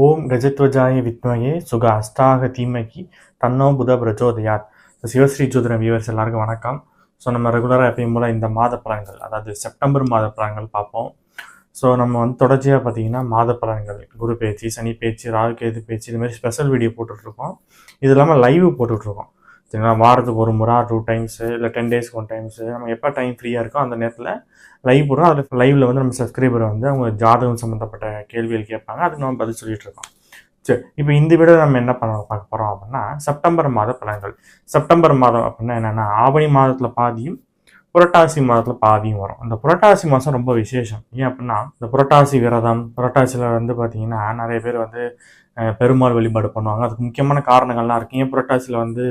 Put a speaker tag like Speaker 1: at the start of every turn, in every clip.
Speaker 1: ஓம் கஜத்வஜாய வித்மகே சுக அஷ்டாக தீமகி தன்னோ புத பிரச்சோதயாத். சிவஸ்ரீ ஜோதிடம் வியூவர்ஸ் எல்லாருக்கும் வணக்கம். ஸோ நம்ம ரெகுலராக எப்பயும் போல் இந்த மாத பலன்கள், அதாவது செப்டம்பர் மாத பலன்கள் பார்ப்போம். ஸோ நம்ம வந்து தொடர்ச்சியாக பார்த்தீங்கன்னா மாத பலன்கள், குரு பேச்சு, சனி பேச்சு, ராகு கேது பேச்சு, இது மாதிரி ஸ்பெஷல் வீடியோ போட்டுட்ருக்கோம். இது இல்லாமல் லைவ் போட்டுட்ருக்கோம். சரிங்களா? வாரத்துக்கு ஒரு முறை 2 டைம்ஸு இல்லை 10 டேஸ்க்கு 1 டைம்ஸு நம்ம எப்போ டைம் ஃப்ரீயாக இருக்கோ அந்த நேரத்தில் லைவ் போடுறோம். அதில் லைவில் வந்து நம்ம சப்ஸ்கிரைபரை வந்து அவங்க ஜாதகம் சம்மந்தப்பட்ட கேள்விகள் கேட்பாங்க, அதுக்கு நம்ம பதில் சொல்லிட்டு இருக்கோம். சரி, இப்போ இந்த வீடியோ நம்ம என்ன பார்க்க போகிறோம் அப்படின்னா செப்டம்பர் மாத பலன்கள். செப்டம்பர் மாதம் அப்படின்னா என்னென்னா ஆவணி மாதத்தில் பாதியும் புரட்டாசி மாதத்தில் பாதியும் வரும். இந்த புரட்டாசி மாதம் ரொம்ப விசேஷம். ஏன் அப்படின்னா இந்த புரட்டாசி விரதம், புரட்டாசியில் வந்து பார்த்தீங்கன்னா நிறைய பேர் வந்து பெருமாள் வழிபாடு பண்ணுவாங்க. அதுக்கு முக்கியமான காரணங்கள்லாம் இருக்குது. ஏன் புரட்டாசியில் வந்து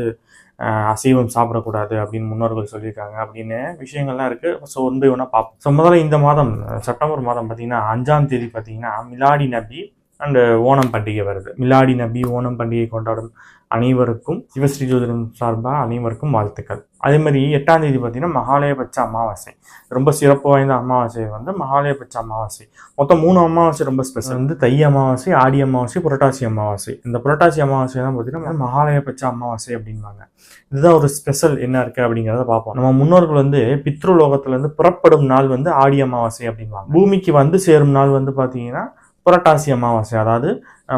Speaker 1: அசைவம் சாப்பிடக்கூடாது அப்படின்னு முன்னோர்கள் சொல்லியிருக்காங்க அப்படின்னு விஷயங்கள்லாம் இருக்குது. ஸோ வந்து ஒன்றா பார்ப்போம். ஸோ முதல்ல இந்த மாதம் செப்டம்பர் மாதம் பார்த்தீங்கன்னா 5ஆம் தேதி பார்த்தீங்கன்னா மிலாடி நபி அண்டு ஓணம் பண்டிகை வருது. மிலாடி நபி ஓணம் பண்டிகை கொண்டாடும் அனைவருக்கும் சிவஸ்ரீ ஜோதிடம் சார்பாக அனைவருக்கும் வாழ்த்துக்கள். அதே மாதிரி 8ஆம் தேதி பார்த்தீங்கன்னா மகாலயபட்ச அமாவாசை. ரொம்ப சிறப்பு வாய்ந்த அமாவாசை வந்து மகாலயபட்ச அமாவாசை. மொத்தம் 3 அமாவாசை ரொம்ப ஸ்பெஷல். வந்து தை அமாவாசை, ஆடி அமாவாசை, புரட்டாசி அமாவாசை. இந்த புரட்டாசி அமாவாசை தான் பார்த்தீங்கன்னா மகாலயபட்ச அமாவாசை அப்படின்வாங்க. இதுதான் ஒரு ஸ்பெஷல் என்ன இருக்குது அப்படிங்கிறத பார்ப்போம். நம்ம முன்னோர்கள் வந்து பித்ருலோகத்துலேருந்து புறப்படும் நாள் வந்து ஆடி அமாவாசை அப்படின்வாங்க. பூமிக்கு வந்து சேரும் நாள் வந்து பார்த்தீங்கன்னா புரட்டாசி அமாவாசை, அதாவது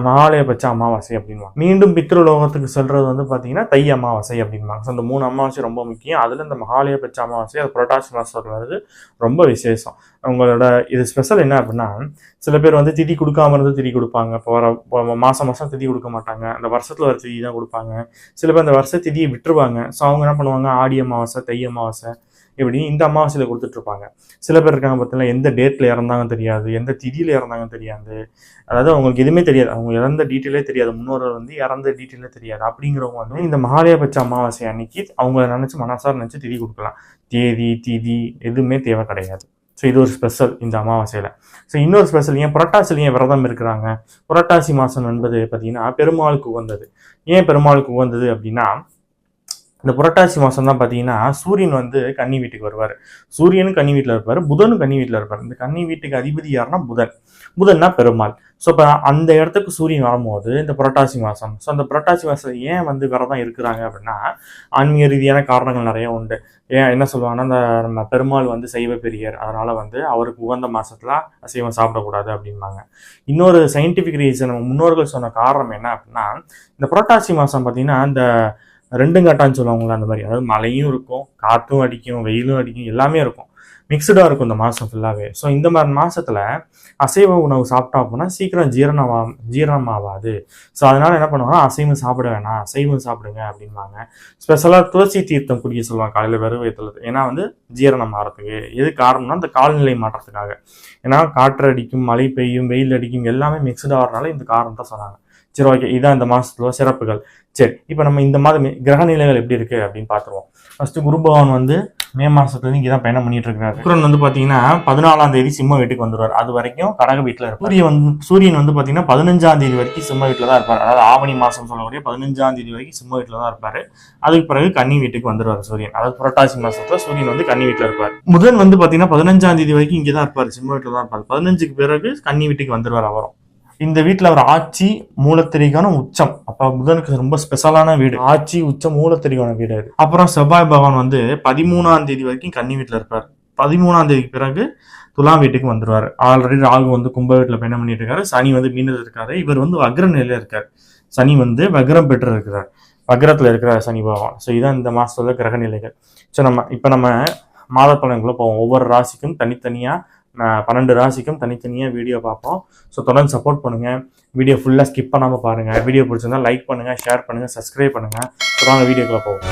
Speaker 1: மகாலயபட்ச அமாவாசை அப்படின்வாங்க. மீண்டும் பித்ருலோகத்துக்கு செல்றது வந்து பார்த்தீங்கன்னா தை அமாவாசை அப்படின்வாங்க. ஸோ இந்த 3 அமாவாசை ரொம்ப முக்கியம். அதில் இந்த மகாலயபட்ச அமாவாசை அது புரட்டாசி மாதத்தில் வருது, ரொம்ப விசேஷம். உங்களோட இது ஸ்பெஷல் என்ன அப்படின்னா, சில பேர் வந்து திதி கொடுக்காம இருந்து திதி கொடுப்பாங்க. இப்போ வர மாதம் திதி கொடுக்க மாட்டாங்க, அந்த வருஷத்தில் வர திதி தான் கொடுப்பாங்க. சில பேர் அந்த வருஷ திதியை விட்டுருவாங்க. ஸோ அவங்க என்ன பண்ணுவாங்க, ஆடி அமாவாசை, தை அமாவாசை இப்படி இந்த அமாவாசையில் கொடுத்துட்ருப்பாங்க. சில பேர் இருக்காங்க பார்த்தீங்கன்னா எந்த டேட்டில் இறந்தாங்கன்னு தெரியாது, எந்த திதியில் இறந்தாங்கன்னு தெரியாது, அதாவது அவங்களுக்கு எதுவுமே தெரியாது, அவங்க இறந்த டீட்டெயிலே தெரியாது, முன்னோர்கள் வந்து இறந்த டீட்டெயிலே தெரியாது. அப்படிங்கிறவங்க வந்து இந்த மகாலயபட்ச அமாவாசை அன்னைக்கு அவங்கள நினச்சி மனசார நினச்சி திதி கொடுக்கலாம். தேதி திதி எதுவுமே தேவை கிடையாது. ஸோ இது ஒரு ஸ்பெஷல் இந்த அமாவாசையில். ஸோ இன்னொரு ஸ்பெஷல், ஏன் புரட்டாசியில் ஏன் விரதம் இருக்கிறாங்க? புரட்டாசி மாதம் என்பது பார்த்தீங்கன்னா பெருமாளுக்கு உகந்தது. ஏன் பெருமாளுக்கு உகந்தது அப்படின்னா, இந்த புரட்டாசி மாதம் தான் பார்த்தீங்கன்னா சூரியன் வந்து கன்னி வீட்டுக்கு வருவார். சூரியனும் கன்னி வீட்டில் இருப்பார், புதனும் கன்னி வீட்டில் இருப்பார். இந்த கன்னி வீட்டுக்கு அதிபதி யாருன்னா புதன்னா பெருமாள். ஸோ இப்போ அந்த இடத்துக்கு சூரியன் வரும்போது இந்த புரட்டாசி மாதம், ஸோ அந்த புரட்டாசி மாதம் ஏன் வந்து விரதம் இருக்கிறாங்க அப்படின்னா ஆன்மீக ரீதியான காரணங்கள் நிறைய உண்டு. ஏன் என்ன சொல்லுவாங்கன்னா, இந்த நம்ம பெருமாள் வந்து சைவ பெரியர், அதனால் வந்து அவருக்கு உகந்த மாதத்தில் அசைவம் சாப்பிடக்கூடாது அப்படின்பாங்க. இன்னொரு சயின்டிஃபிக் ரீசன் நம்ம முன்னோர்கள் சொன்ன காரணம் என்ன அப்படின்னா, இந்த புரட்டாசி மாதம் பார்த்தீங்கன்னா இந்த 2 காட்டான்னு சொல்லுவாங்களா, அந்த மாதிரி, அதாவது மழையும் இருக்கும், காற்றும் அடிக்கும், வெயிலும் அடிக்கும், எல்லாமே இருக்கும், மிக்சடாக இருக்கும் இந்த மாதம் ஃபுல்லாகவே. ஸோ இந்த மாதிரி மாதத்தில் அசைவ உணவு சாப்பிட்டோம் அப்படின்னா சீக்கிரம் ஜீரணமாகாது. ஸோ அதனால் என்ன பண்ணுவாங்கன்னா அசைவம் சாப்பிட வேணாம், அசைவம் சாப்பிடுங்க அப்படின்வாங்க. ஸ்பெஷலாக துளசி தீர்த்தம் குடிக்க சொல்லுவாங்க காலையில் வெறும் வயிற்றுல. ஏன்னா வந்து ஜீரணம் ஆகிறதுக்கு. எது காரணம்னா இந்த காலநிலை மாற்றத்துக்காக. ஏன்னா காற்று அடிக்கும், மழை பெய்யும், வெயில் அடிக்கும், எல்லாமே மிக்சடாக ஆகிறதுனால இந்த காரணம் தான் சொன்னாங்க. சரி, ஓகே, இதுதான் இந்த மாதத்துல சிறப்புகள். சரி, இப்போ நம்ம இந்த மாதம் கிரக நிலைகள் எப்படி இருக்குது அப்படின்னு பார்த்துருவோம். ஃபஸ்ட்டு குரு பகவான் வந்து மே மாதத்துலேருந்து இங்கே தான் பயணம் பண்ணிட்டு இருக்காரு. சுக்கிரன் வந்து பார்த்தீங்கன்னா 14ஆம் தேதி சிம்ம வீட்டுக்கு வந்துடுவார். அது வரைக்கும் கடக வீட்டில் இருப்பார். சூரியன் வந்து பார்த்தீங்கன்னா 15ஆம் தேதி வரைக்கும் சிம்ம வீட்டில் தான் இருப்பார். அதாவது ஆவணி மாதம் சொல்லக்கூடிய 15ஆம் தேதி வரைக்கும் சிம்ம வீட்டில் தான் இருப்பார். அதுக்கு பிறகு கன்னி வீட்டுக்கு வந்துடுவார் சூரியன். அதாவது புரட்டாசி மாதத்தில் சூரியன் வந்து கன்னி வீட்டில் இருப்பார். புதன் வந்து பார்த்தீங்கன்னா 15ஆம் தேதி வரைக்கும் இங்கே தான் இருப்பார், சிம்ம வீட்டில் தான் இருப்பார். 15க்கு பிறகு கன்னி வீட்டுக்கு வந்துடுவார் அவரும். இந்த வீட்டில் அவர் ஆட்சி மூலத்திரிகான உச்சம். அப்போ புதனுக்கு ரொம்ப ஸ்பெஷலான வீடு, ஆட்சி உச்சம் மூலத்திரிகான வீடு அது. அப்புறம் செவ்வாய் பகவான் வந்து 13ஆம் தேதி வரைக்கும் கன்னி வீட்டில் இருப்பார். 13ஆம் தேதிக்கு பிறகு துலாம் வீட்டுக்கு வந்துடுவார். ஆல்ரெடி ராகு வந்து கும்ப வீட்டில் பயணம் பண்ணிட்டு இருக்காரு. சனி வந்து மீனத்தில் இருக்காரு. இவர் வந்து வக்ர நிலையில் இருக்கார். சனி வந்து வக்ரம் பெற்று இருக்கிறார், வக்ரத்தில் இருக்கிறார் சனி பகவான். ஸோ இதான் இந்த மாதத்தோட கிரக நிலைகள். ஸோ நம்ம மாத பலன்களை போவோம். ஒவ்வொரு ராசிக்கும் தனித்தனியாக 12 ராசிக்கும் தனித்தனியாக வீடியோ பார்ப்போம். ஸோ தொடர்ந்து சப்போர்ட் பண்ணுங்கள். வீடியோ ஃபுல்லாக ஸ்கிப் பண்ணாமல் பாருங்கள். வீடியோ பிடிச்சிருந்தா லைக் பண்ணுங்கள், ஷேர் பண்ணுங்கள், சப்ஸ்கிரைப் பண்ணுங்கள். தொடர்ந்து வீடியோக்குள்ளே போவோம்.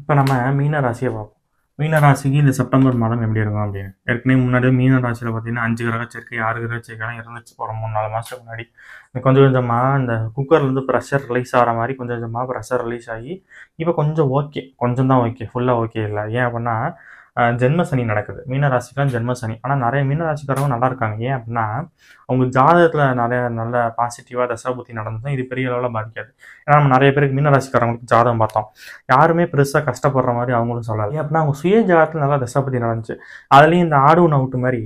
Speaker 1: இப்போ நம்ம மீன ராசியை பார்ப்போம். மீனராசிக்கு இந்த செப்டம்பர் மாதம் எப்படி இருக்கும் அப்படின்னு. ஏற்கனவே முன்னாடி மீனராசியில் பார்த்தீங்கன்னா 5 கிரக சேர்க்கை, 6 கிரக சேர்க்கைலாம் இருந்துச்சு ஒரு 3-4 மாதத்துக்கு முன்னாடி. கொஞ்சம் கொஞ்சமாக இந்த குக்கர்லேருந்து ப்ரெஷர் ரிலீஸ் ஆகிற மாதிரி கொஞ்சம் கொஞ்சமாக ப்ரெஷர் ரிலீஸ் ஆகி இப்போ கொஞ்சம் ஓகே, கொஞ்சம் தான் ஓகே, ஃபுல்லாக ஓகே இல்லை. ஏன் அப்படின்னா ஜென்ம சனி நடக்குது. மீனராசிக்கெலாம் ஜென்ம சனி. ஆனால் நிறைய மீனராசிக்காரங்க நல்லா இருக்காங்க. ஏன் அப்படின்னா, அவங்க ஜாதகத்தில் நிறைய நல்ல பாசிட்டிவாக தசாபுத்தி நடந்ததுன்னா இது பெரிய அளவில் பாதிக்காது. ஏன்னா நம்ம நிறைய பேருக்கு மீனராசிக்காரங்களுக்கு ஜாதகம் பார்த்தோம். யாருமே பெருசாக கஷ்டப்படுற மாதிரி அவங்களும் சொல்லலை. ஏன் அப்படின்னா அவங்க சுய ஜாதகத்தில் நல்லா தசாபுத்தி நடந்துச்சு. அதுலேயும் இந்த ஆடு ஒன்று அவுட்டு மாதிரி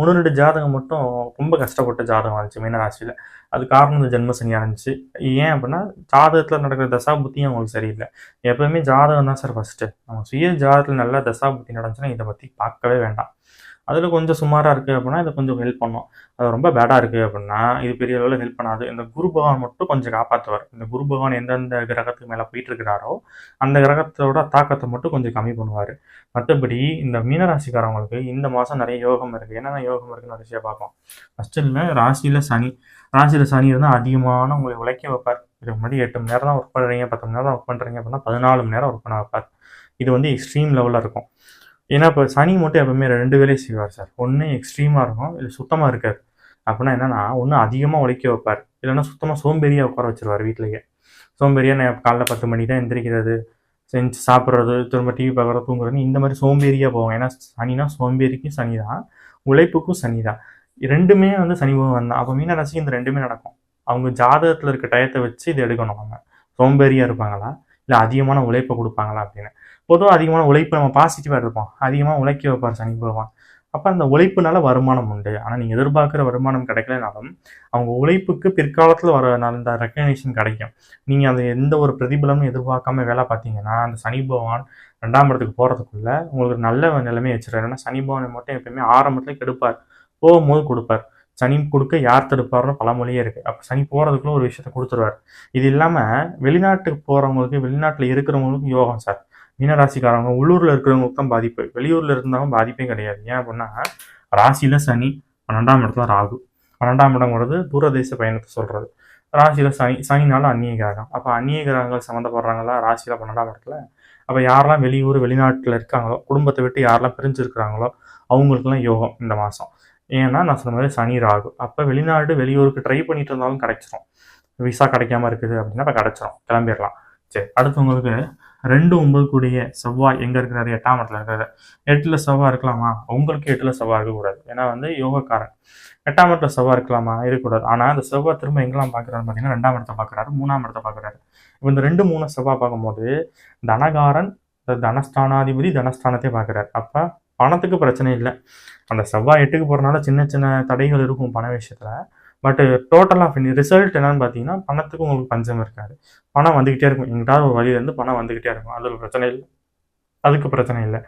Speaker 1: 1-2 ஜாதகம் மட்டும் ரொம்ப கஷ்டப்பட்ட ஜாதகம் இருந்துச்சு மீனராசியில். அது காரணம் இந்த ஜென்ம சனியாக இருந்துச்சு. ஏன் அப்படின்னா ஜாதகத்தில் நடக்கிற தசாபுத்தியும் அவங்களுக்கு சரியில்லை. எப்பவுமே ஜாதகம் தான் சார் ஃபஸ்ட்டு. நம்ம சுய ஜாதகத்தில் நல்லா தசாபுத்தி நடந்துச்சுன்னா இதை பற்றி பார்க்கவே வேண்டாம். அதில் கொஞ்சம் சுமாராக இருக்குது அப்படின்னா இது கொஞ்சம் ஹெல்ப் பண்ணும். அது ரொம்ப பேடாக இருக்குது அப்படின்னா இது பெரிய அளவில் ஹெல்ப் பண்ணாது. இந்த குரு பகவான் மட்டும் கொஞ்சம் காப்பாற்றுவார். இந்த குரு பகவான் எந்தெந்த கிரகத்துக்கு மேலே போயிட்டு இருக்கிறாரோ அந்த கிரகத்தோட தாக்கத்தை மட்டும் கொஞ்சம் கம்மி பண்ணுவார். மற்றபடி இந்த மீனராசிக்காரவங்களுக்கு இந்த மாதம் நிறைய யோகம் இருக்குது. என்னென்ன யோகம் இருக்குன்னு நிறைய பார்ப்போம். ஃபஸ்ட்டு ராசியில் சனி. ராசியில் சனி இருந்தால் அதிகமான உங்களை உழைக்க வைப்பார். இதுக்கு முன்னாடி 8 மணி நேரம் தான் ஒர்க் பண்ணுறீங்க, 10 மணி நேரம் தான் ஒர்க் பண்ணுறீங்க அப்படின்னா 14 மணி நேரம் ஒர்க் பண்ண வைப்பார். இது வந்து எக்ஸ்ட்ரீம் லெவலில் இருக்கும். ஏன்னா இப்போ சனி மட்டும் எப்பவுமே 2 வேலையும் செய்வார் சார். ஒன்று எக்ஸ்ட்ரீமாக இருக்கும், இல்லை சுத்தமாக இருக்காது. அப்படின்னா என்னென்னா ஒன்று அதிகமாக உழைக்க வைப்பார், இல்லைன்னா சுத்தமாக சோம்பேறியாக உட்கார வச்சிருவார் வீட்டிலேயே. சோம்பேறியாக நான் காலைல 10 மணி தான் எந்திரிக்கிறது, செஞ்சு சாப்பிட்றது, திரும்ப டிவி பார்க்குறது, தூங்குறது, இந்த மாதிரி சோம்பேறியாக போவோம். ஏன்னா சனினா சோம்பேறிக்கும் சனி தான், உழைப்புக்கும் சனி தான். ரெண்டுமே வந்து சனி பகவான் தான். அப்போ மீனராசிக்கு இந்த ரெண்டுமே நடக்கும். அவங்க ஜாதகத்தில் இருக்க டயத்தை வச்சு இது எடுக்கணும். நம்ம சோம்பேறியாக இருப்பாங்களா, இல்லை அதிகமான உழைப்பை கொடுப்பாங்களா அப்படின்னு. பொதுவாக அதிகமான உழைப்பு நம்ம பாசிட்டிவாக இருப்போம். அதிகமாக உழைக்க வைப்பார் சனி பகவான். அப்போ அந்த உழைப்புனால வருமானம் உண்டு. ஆனால் நீங்கள் எதிர்பார்க்குற வருமானம் கிடைக்கலனாலும் அவங்க உழைப்புக்கு பிற்காலத்தில் வர அந்த ரெக்கக்னேஷன் கிடைக்கும். நீங்கள் அந்த எந்த ஒரு பிரதிபலமும் எதிர்பார்க்காம வேலை பார்த்தீங்கன்னா அந்த சனி பகவான் 2ஆம் இடத்துக்கு போகிறதுக்குள்ள உங்களுக்கு நல்ல நிலைமையை வச்சுருவார். ஏன்னா சனி பகவானை மட்டும் எப்பயுமே ஆரம்பத்தில் கெடுப்பார், போகும்போது கொடுப்பார். சனி கொடுக்க யார் தடுப்பார்னு பழமொழியே இருக்குது. அப்போ சனி போகிறதுக்குள்ள ஒரு விஷயத்த கொடுத்துருவார். இது இல்லாமல் வெளிநாட்டுக்கு போகிறவங்களுக்கு, வெளிநாட்டில் இருக்கிறவங்களுக்கும் யோகம் சார். மீனராசிக்காரங்க உள்ளூரில் இருக்கிறவங்களுக்கு தான் பாதிப்பு, வெளியூரில் இருந்தாலும் பாதிப்பே கிடையாது. ஏன் அப்படின்னா ராசியில் சனி, 12ஆம் இடத்துல ராகு. 12ஆம் இடங்கிறது தூரதேச பயணத்தை சொல்கிறது. ராசியில் சனினால அந்நிய கிரகம். அப்போ அந்நிய கிரகங்கள் சம்மந்தப்படுறாங்களா ராசியில் 12ஆம் இடத்துல. அப்போ யாரெல்லாம் வெளியூர் வெளிநாட்டில் இருக்காங்களோ, குடும்பத்தை விட்டு யாரெல்லாம் பிரிஞ்சிருக்கிறாங்களோ அவங்களுக்குலாம் யோகம் இந்த மாதம். ஏன்னா நான் சொன்ன மாதிரி சனி ராகு. அப்போ வெளிநாடு வெளியூருக்கு ட்ரை பண்ணிட்டு இருந்தாலும் கிடைச்சிரும். விசா கிடைக்காம இருக்குது அப்படின்னா இப்போ கிடைச்சிரும், கிளம்பிடலாம். சரி, அடுத்து உங்களுக்கு 2-9 கூடிய செவ்வாய் எங்கே இருக்கிறாரு? 8ஆம் இடத்துல இருக்கிறாரு. 8ல் செவ்வாய் இருக்கலாமா? உங்களுக்கு 8ல் செவ்வாய் இருக்கக்கூடாது. ஏன்னா வந்து யோகக்காரன். 8ஆம் இடத்துல செவ்வாய் இருக்கலாமா? இருக்கக்கூடாது. ஆனால் அந்த செவ்வாய் திரும்ப எங்கெல்லாம் பார்க்குறாரு பார்த்தீங்கன்னா 2ஆம் இடத்தை பார்க்குறாரு, 3ஆம் இடத்தை பார்க்குறாரு. இப்போ இந்த 2, 3 செவ்வாய் பார்க்கும்போது தனகாரன், தனஸ்தானாதிபதி தனஸ்தானத்தை பார்க்குறாரு. அப்போ பணத்துக்கு பிரச்சனை இல்லை. அந்த செவ்வாய் 8க்கு போகிறனால சின்ன சின்ன தடைகள் இருக்கும் பண விஷயத்தில். பட் டோட்டலாக ரிசல்ட் என்னன்னு பார்த்தீங்கன்னா பணத்துக்கு உங்களுக்கு பஞ்சம் இருக்காது. பணம் வந்துக்கிட்டே இருக்கும். எங்கிட்டாவது ஒரு வழியிலேருந்து பணம் வந்துக்கிட்டே இருக்கும். அதில் பிரச்சனை இல்லை, அதுக்கு பிரச்சனை இல்லை.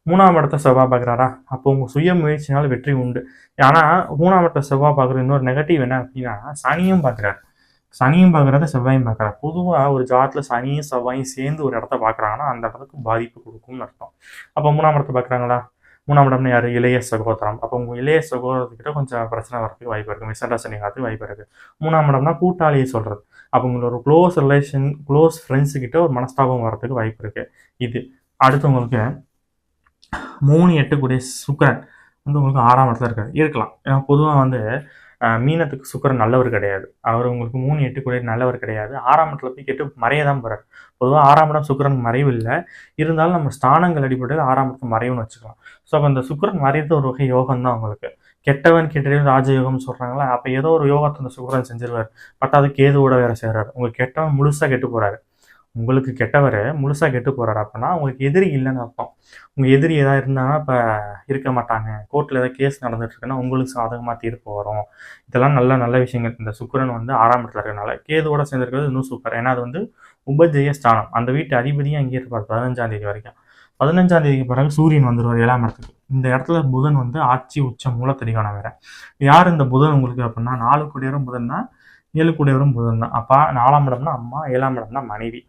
Speaker 1: 3ஆம் இடத்த செவ்வாய் பார்க்குறாரா? அப்போ உங்கள் சுய முயற்சினால வெற்றி உண்டு. ஆனால் 3ஆம் இடத்த செவ்வாய் பார்க்குற இன்னொரு நெகட்டிவ் என்ன அப்படின்னா சனியும் பார்க்குறாரு. சனியும் பார்க்குறாரு, செவ்வாயும் பார்க்குறாரு. பொதுவாக ஒரு ஜாதத்தில் சனியும் செவ்வாயும் சேர்ந்து ஒரு இடத்த பார்க்குறாங்கன்னா அந்த இடத்துக்கு பாதிப்பு கொடுக்கும்னு அர்த்தம். அப்போ 3ஆம் இடத்த பார்க்குறாங்களா? 3ஆம் இடம்னு யார்? இளைய சகோதரம். அப்போ உங்கள் இளைய சகோதரத்துக்கிட்ட கொஞ்சம் பிரச்சனை வரதுக்கு வாய்ப்பு இருக்குது, மிஸ் அண்டர்ஸ்டாண்டிங் ஆகிறதுக்கு வாய்ப்பு இருக்குது. 3ஆம் இடம்னா கூட்டாளியை சொல்கிறது. அப்போ உங்களோட க்ளோஸ் ரிலேஷன், க்ளோஸ் ஃப்ரெண்ட்ஸுக்கிட்ட ஒரு மனஸ்தாபம் வரதுக்கு வாய்ப்பு இருக்குது. இது அடுத்து உங்களுக்கு 3-8 கூடிய சுக்கிரன் வந்து உங்களுக்கு 6ஆம் இடத்துல இருக்கலாம். ஏன்னா பொதுவாக வந்து மீனத்துக்கு சுக்கிரன் நல்லவர் கிடையாது. அவர் உங்களுக்கு 3-8 கூடிய நல்லவர் கிடையாது. 6ஆம் இடத்துல போய் கெட்டு மறைய தான் போகிறார். பொதுவாக 6ஆம் இடம் சுக்கிரன் மறைவு இல்லை, இருந்தாலும் நம்ம ஸ்தானங்கள் அடிப்படையில் 6ஆம் இடத்துல மறைவுன்னு வச்சுக்கலாம். ஸோ அப்போ அந்த சுக்கிரன் மறைறது ஒரு வகை யோகம் தான் உங்களுக்கு. கெட்டவன் கெட்டவன் ராஜயோகம்னு சொல்கிறாங்களா? அப்போ ஏதோ ஒரு யோகத்தை அந்த சுக்கிரன் செஞ்சிருவார். பட் அது கேதுவோட வேற செய்கிறார். உங்களுக்கு கெட்டவன் முழுசாக கெட்டு போகிறாரு. உங்களுக்கு கெட்டவர் முழுசாக கெட்டு போகிறாரு. அப்படின்னா உங்களுக்கு எதிரி இல்லைன்னு அர்த்தம். உங்கள் எதிரி ஏதாவது இருந்தாங்கன்னா இப்போ இருக்க மாட்டாங்க. கோர்ட்டில் ஏதாவது கேஸ் நடந்துட்டு இருக்குன்னா உங்களுக்கு சாதகமாக தீர்ப்பு வரும். இதெல்லாம் நல்ல நல்ல விஷயங்கள். இந்த சுக்கிரன் வந்து 6ஆம் இடத்துல இருக்கிறனால கேதுவோட சேர்ந்துருக்கிறது இன்னும் சூப்பர். ஏன்னா அது வந்து உபஜெய ஸ்தானம். அந்த வீட்டு அதிபதியும் அங்கேயே இருப்பார் 15ஆம் தேதி வரைக்கும். 15ஆம் தேதிக்கு பிறகு சூரியன் வந்துடுவார் 7ஆம் இடத்துக்கு. இந்த இடத்துல புதன் வந்து ஆட்சி உச்சம் மூலத்தடிக்கான வேற. யார் இந்த புதன் உங்களுக்கு அப்படின்னா 4 கூடியவரும் புதன் தான், 7 கூடியவரும் புதன் தான். அப்போ 4ஆம் இடம்னா அம்மா, 7ஆம் இடம்னா மனைவி.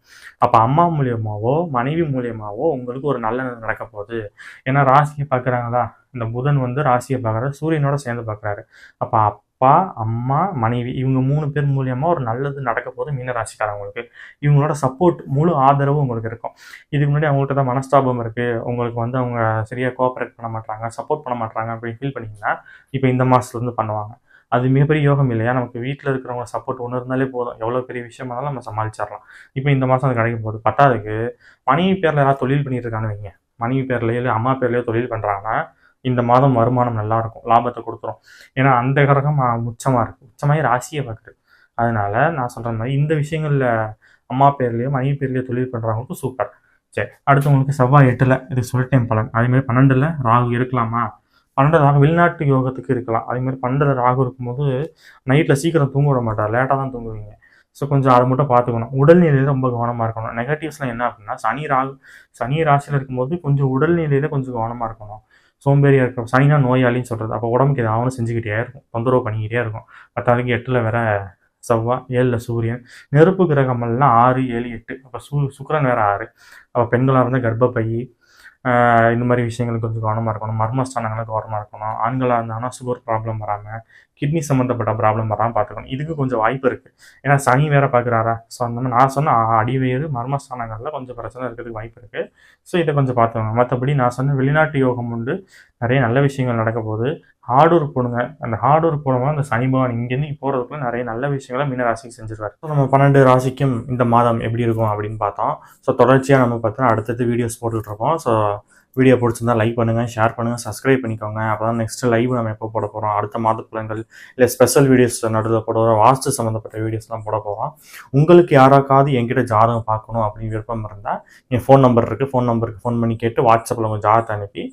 Speaker 1: அப்போ அம்மா மூலியமாவோ மனைவி மூலியமாவோ உங்களுக்கு ஒரு நல்ல நடக்க போகுது. ஏன்னா ராசியை பார்க்குறாங்களா? இந்த புதன் வந்து ராசியை பார்க்குறாரு, சூரியனோட சேர்ந்து பார்க்குறாரு. அப்போ அப்பா, அம்மா, மனைவி இவங்க 3 பேர் மூலியமாக ஒரு நல்லது நடக்க போது மீனராசிக்காரவங்களுக்கு. இவங்களோட சப்போர்ட், முழு ஆதரவு உங்களுக்கு இருக்கும். இதுக்கு முன்னாடி அவங்கள்ட்ட தான் மனஸ்தாபம் இருக்குது, உங்களுக்கு வந்து அவங்க சரியாக கோஆப்ரேட் பண்ண மாட்டாங்க, சப்போர்ட் பண்ண மாட்டாங்க அப்படின்னு ஃபீல் பண்ணிங்கன்னா இப்போ இந்த மாதத்துலேருந்து பண்ணுவாங்க. அது மிகப்பெரிய யோகம் இல்லையா? நமக்கு வீட்டில் இருக்கிறவங்க சப்போர்ட் ஒன்று இருந்தாலே போதும், எவ்வளோ பெரிய விஷயமா இருந்தாலும் நம்ம சமாளிச்சிடலாம். இப்போ இந்த மாதம் அது கிடைக்கும் போது. பத்தாவதுக்கு மனைவி பேரில் யாராவது தொழில் பண்ணிட்டு இருக்கான்னு வைங்க, மனைவி பேர்லேயோ இல்லை அம்மா பேர்லேயோ தொழில் பண்ணுறாங்கன்னா இந்த மாதம் வருமானம் நல்லாயிருக்கும், லாபத்தை கொடுத்துரும். ஏன்னா அந்த கிரகம் உச்சமாக இருக்குது, உச்சமாகி ராசியை பார்க்குது. அதனால நான் சொல்கிற மாதிரி இந்த விஷயங்களில் அம்மா பேர்லேயோ மனைவி பேர்லேயோ தொழில் பண்ணுறவங்களுக்கு சூப்பர். சரி, அடுத்தவங்களுக்கு செவ்வாய் 8ல், இது சொல்லிட்டேன் பலன். அதேமாதிரி 12ல் ராகு இருக்கலாமா? 12 ராகு வெளிநாட்டு யோகத்துக்கு இருக்கலாம். அதேமாதிரி 12 ராகு இருக்கும்போது நைட்டில் சீக்கிரம் தூங்க விட மாட்டார், லேட்டாக தான் தூங்குவீங்க. ஸோ கொஞ்சம் அதை மட்டும் பார்த்துக்கணும். உடல்நிலையில் ரொம்ப கவனமாக இருக்கணும். நெகட்டிவ்ஸ்லாம் என்ன அப்படின்னா சனி ராசியில் இருக்கும்போது கொஞ்சம் உடல்நிலையில் கொஞ்சம் கவனமாக இருக்கணும். சோம்பேறியாக இருக்கும். சனினா நோயாளின்னு சொல்கிறது. அப்போ உடம்புக்கு ஏதாவது செஞ்சுக்கிட்டே இருக்கும், தொந்தரவு பண்ணிக்கிட்டே இருக்கும். 10க்கு 8ல் வேற செவ்வாய், 7ல் சூரியன். நெருப்பு கிரகமெல்லாம் 6, 7, 8. அப்போ சுக்கிரன் வேற 6. அப்போ பெண்களாக இருந்தால் கர்ப்பப்பை, இந்த மாதிரி விஷயங்களுக்கு கொஞ்சம் கவனமாக இருக்கணும். மர்மஸ்தானங்களுக்கு கவனமாக இருக்கணும். ஆண்களாக இருந்தாங்கன்னா சுகர் ப்ராப்ளம் வராமல், கிட்னி சம்மந்தப்பட்ட ப்ராப்ளம் வராமல் பார்த்துக்கணும். இதுக்கு கொஞ்சம் வாய்ப்பு இருக்குது. ஏன்னா சனி வேற பார்க்குறாரா. ஸோ அந்த மாதிரி நான் சொன்ன அடிவயிறு மர்மஸ்தானங்களில் கொஞ்சம் பிரச்சனை இருக்கிறதுக்கு வாய்ப்பு இருக்குது. ஸோ இதை கொஞ்சம் பார்த்துக்கோங்க. மற்றபடி நான் சொன்ன வெளிநாட்டு யோகம் உண்டு, நிறைய நல்ல விஷயங்கள் நடக்க போகுது. ஹார்ட் ஒர்க் போடுங்க. அந்த ஹார்ட் ஒர்க் போடும்போது அந்த சனி பகவான் இங்கேருந்து போகிறதுக்குள்ள நிறைய நல்ல விஷயங்களை மீன ராசிக்கு செஞ்சிருவார். ஸோ நம்ம 12 ராசிக்கும் இந்த மாதம் எப்படி இருக்கும் அப்படின்னு பார்த்தோம். ஸோ தொடர்ச்சியாக நம்ம பார்த்தோன்னா அடுத்தடுத்து வீடியோஸ் போட்டுட்ருக்கோம். ஸோ வீடியோ பிடிச்சிருந்தா லைக் பண்ணுங்கள், ஷேர் பண்ணுங்கள், சப்ஸ்கிரைப் பண்ணிக்கோங்க. அப்போ தான் நெக்ஸ்ட்டு லைவ் நம்ம எப்போ போட போகிறோம், அடுத்த மாத பலன்கள் இல்லை ஸ்பெஷல் வீடியோஸ் நடுவில் போட போகிறோம், வாஸ்து சம்மந்தப்பட்ட வீடியோஸ்லாம் போட போகிறோம். உங்களுக்கு யாராக்காவது என்கிட்ட ஜாதகம் பார்க்கணும் அப்படின்னு விருப்பம் இருந்தால் என் ஃபோன் நம்பர் இருக்குது, ஃபோன் நம்பருக்கு ஃபோன் பண்ணி கேட்டு வாட்ஸ்அப்பில் உங்கள் ஜாதகத்தை அனுப்பி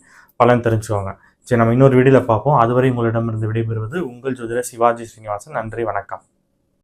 Speaker 1: பலன் தெரிஞ்சுக்கோங்க. சரி, நம்ம இன்னொரு வீடியோவில் பார்ப்போம். அதுவரை உங்களிடமிருந்து விடைபெறுவது உங்கள் ஜோதிடர் சிவாஜி ஸ்ரீனிவாசன். நன்றி, வணக்கம்.